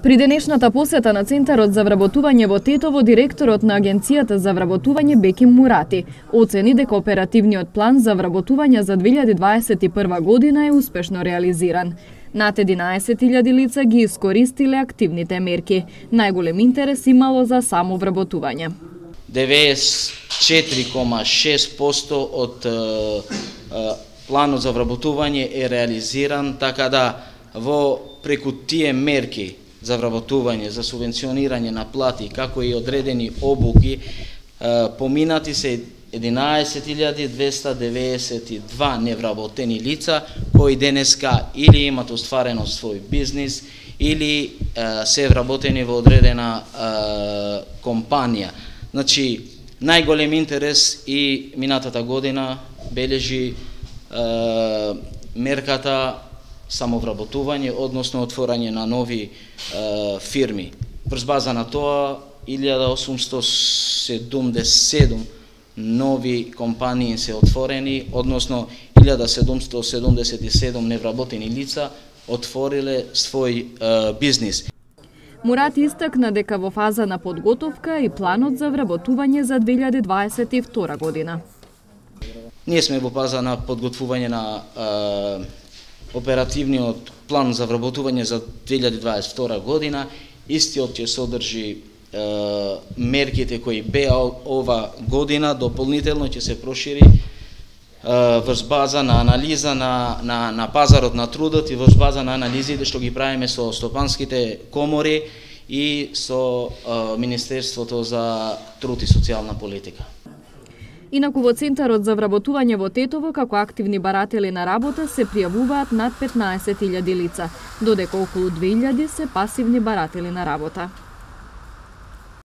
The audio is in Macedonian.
При денешната посета на Центарот за вработување во Тетово, директорот на Агенцијата за вработување Беким Мурати оцени дека оперативниот план за вработување за 2021 година е успешно реализиран. Над 11.000 лица ги искористиле активните мерки. Најголем интерес имало за само вработување. 94,6% од планот за вработување е реализиран, така да во преку тие мерки за вработување, за субвенционирање на плати, како и одредени обуки, поминати се 11.292 невработени лица, кои денеска или имат остварено свој бизнис, или се вработени во одредена компанија. Значи, најголем интерес и минатата година бележи мерката самовработување, односно отворање на нови фирми. Врз база на тоа, 1877 нови компании се отворени, односно 1777 невработени лица отвориле свој бизнис. Мурати истакна дека во фаза на подготовка и планот за вработување за 2022 година. Ние сме во фаза на подготвување на оперативниот план за вработување за 2022 година. Истиот ќе содржи мерките кои беа ова година, дополнително ќе се прошири врз база на анализа на пазарот на трудот и врз база на анализите што ги правиме со стопанските комори и со Министерството за труд и социјална политика. Инаку во Центарот за вработување во Тетово како активни баратели на работа се пријавуваат над 15.000 лица, додека околу 2.000 се пасивни баратели на работа.